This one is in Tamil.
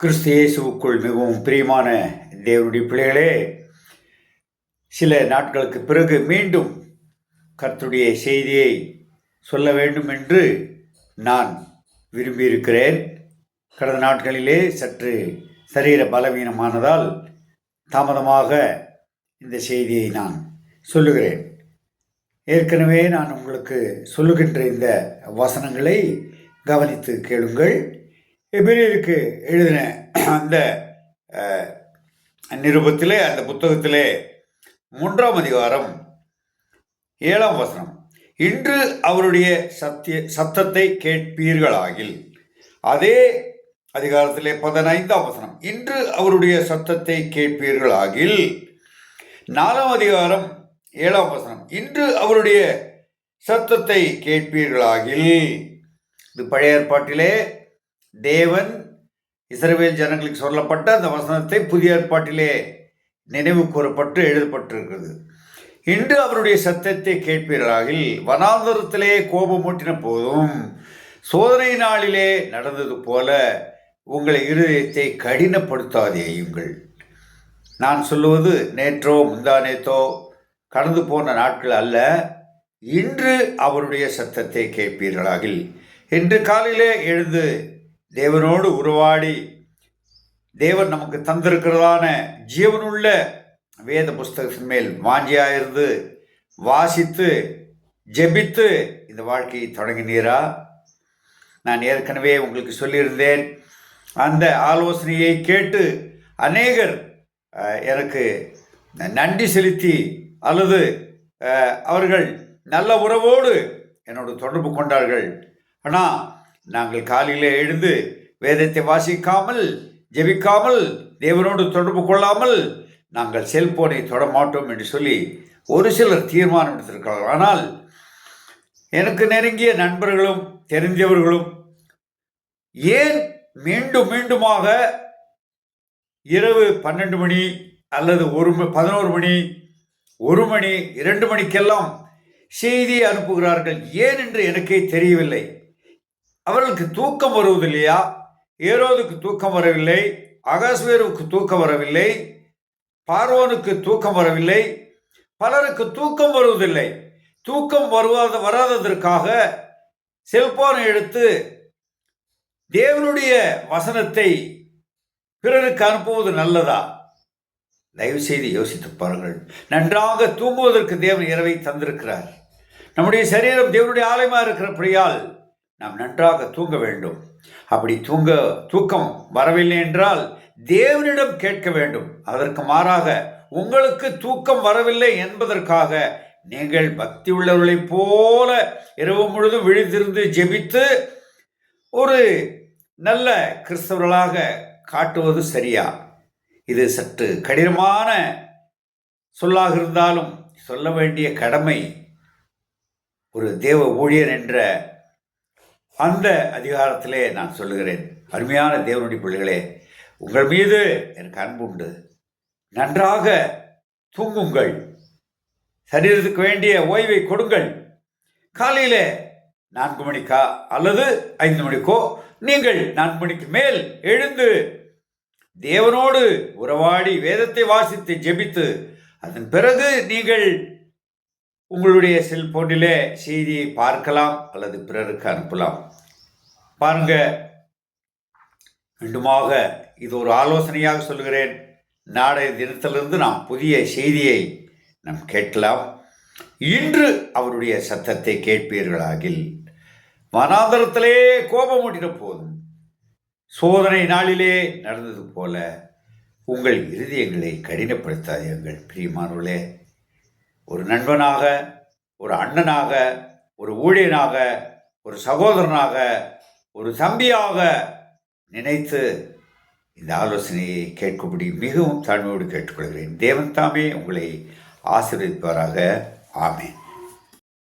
கிறிஸ்து இயேசுவுக்குள் மிகவும் பிரியமான தேவனுடைய பிள்ளைகளே, சில நாட்களுக்கு பிறகு மீண்டும் கர்த்தருடைய செய்தியை சொல்ல வேண்டும் என்று நான் விரும்பியிருக்கிறேன். கடந்த நாட்களிலே சற்று சரீர பலவீனமானதால் தாமதமாக இந்த செய்தியை நான் சொல்லுகிறேன். ஏற்கனவே நான் உங்களுக்கு சொல்லுகின்ற இந்த வசனங்களை கவனித்து கேளுங்கள். எபிரேயருக்கு எழுதின அந்த நிருபத்திலே, அந்த புத்தகத்திலே 3ஆம் அதிகாரம் 7ஆம் வசனம், இன்று அவருடைய சத்தத்தை கேட்பீர்களாகில். அதே அதிகாரத்திலே 15ஆம் வசனம், இன்று அவருடைய சத்தத்தை கேட்பீர்களாகில். 4ஆம் அதிகாரம் 7ஆம் வசனம், இன்று அவருடைய சத்தத்தை கேட்பீர்களாகில். இது பழைய ஏற்பாட்டிலே தேவன் இஸ்ரவேல் ஜனங்களுக்கு சொல்லப்பட்ட அந்த வசனத்தை புதிய ஏற்பாட்டிலே நினைவு கூறப்பட்டு எழுதப்பட்டிருக்கிறது. இன்று அவருடைய சத்தத்தை கேட்பீர்களாகில். வனாந்தரத்திலே கோபமூட்டின போதும் சோதனை நாளிலே நடந்தது போல உங்களை இருதயத்தை கடினப்படுத்தாதேயுங்கள். நான் சொல்லுவது நேற்றோ முந்தானேத்தோ கடந்து போன நாட்கள் அல்ல. இன்று அவருடைய சத்தத்தை கேட்பீர்களாகில். இன்று காலையிலே எழுந்து தேவனோடு உருவாடி தேவன் நமக்கு தந்திருக்கிறதான ஜீவனுள்ள வேத புஸ்தகத்தின் மேல் வாஞ்சியாயிருந்து வாசித்து ஜெபித்து இந்த வாழ்க்கையை தொடங்கினீரா? நான் ஏற்கனவே உங்களுக்கு சொல்லியிருந்தேன். அந்த ஆலோசனையை கேட்டு அநேகர் எனக்கு நன்றி செலுத்தி அல்லது அவர்கள் நல்ல உறவோடு என்னோடு தொடர்பு கொண்டார்கள். ஆனால் நாங்கள் காலையில் எழுந்து வேதத்தை வாசிக்காமல் ஜெபிக்காமல் தேவனோடு தொடர்பு கொள்ளாமல் நாங்கள் செல்போனை தொட மாட்டோம் என்று சொல்லி ஒரு சிலர் தீர்மானம் எடுத்திருக்கிறார்கள். ஆனால் எனக்கு நெருங்கிய நண்பர்களும் தெரிஞ்சவர்களும் ஏன் மீண்டும் மீண்டுமாக இரவு 12 மணி அல்லது 11 மணி 1 மணி 2 மணிக்கெல்லாம் செய்தியை அனுப்புகிறார்கள், ஏன் என்று எனக்கே தெரியவில்லை. அவர்களுக்கு தூக்கம் வருவதில்லையா? ஏரோதுக்கு தூக்கம் வரவில்லை, அகாஸ்வேருவுக்கு தூக்கம் வரவில்லை, பார்வோனுக்கு தூக்கம் வரவில்லை, பலருக்கு தூக்கம் வருவதில்லை. தூக்கம் வராததற்காக செல்போனை எடுத்து தேவனுடைய வசனத்தை பிறருக்கு அனுப்புவது நல்லதா? தயவு செய்து யோசித்து பாருங்கள். நன்றாக தூங்குவதற்கு தேவன் இரவை தந்திருக்கிறார். நம்முடைய சரீரம் தேவனுடைய ஆலயமாக இருக்கிறபடியால் நாம் நன்றாக தூங்க வேண்டும். அப்படி தூக்கம் வரவில்லை என்றால் தேவனிடம் கேட்க வேண்டும். அதற்கு மாறாக உங்களுக்கு தூக்கம் வரவில்லை என்பதற்காக நீங்கள் பக்தி உள்ளவர்களைப் போல இரவு முழுதும் விழித்திருந்து ஜெபித்து ஒரு நல்ல கிறிஸ்தவர்களாக காட்டுவது சரியா? இது சற்று கடினமான சொல்லாக இருந்தாலும் சொல்ல வேண்டிய கடமை ஒரு தேவ ஊழியர் என்ற அந்த அதிகாரத்திலே நான் சொல்லுகிறேன். அருமையான தேவனுடைய பிள்ளைகளே, உங்கள் மீது எனக்கு அன்புண்டு. நன்றாக தூங்குங்கள். சரீரத்துக்கு வேண்டிய ஓய்வை கொடுங்கள். காலையில் 4 மணிக்கா அல்லது 5 மணிக்கோ நீங்கள் 4 மணிக்கு மேல் எழுந்து தேவனோடு உறவாடி வேதத்தை வாசித்து ஜெபித்து அதன் பிறகு நீங்கள் உங்களுடைய செல்போனிலே செய்தியை பார்க்கலாம் அல்லது பிறருக்கு அனுப்பலாம். பாருங்க, மீண்டுமாக இது ஒரு ஆலோசனையாக சொல்கிறேன். நாளைய தினத்திலிருந்து நாம் புதிய செய்தியை நாம் கேட்கலாம். இன்று அவருடைய சத்தத்தை கேட்பீர்களாகில். வனாந்தரத்திலே கோபமூட்டின போதும் சோதனை நாளிலே நடந்தது போல உங்கள் இருதயங்களை கடினப்படுத்தாதீர்கள். பிரியமானவர்களே, ஒரு நண்பனாக, ஒரு அண்ணனாக, ஒரு ஊழியனாக, ஒரு சகோதரனாக, ஒரு தம்பியாக நினைத்து இந்த ஆலோசனையை கேட்கும்படி மிகவும் தாழ்மையோடு கேட்டுக்கொள்கிறேன். தேவன் தாமே உங்களை ஆசீர்வதிப்பாராக. ஆமென்.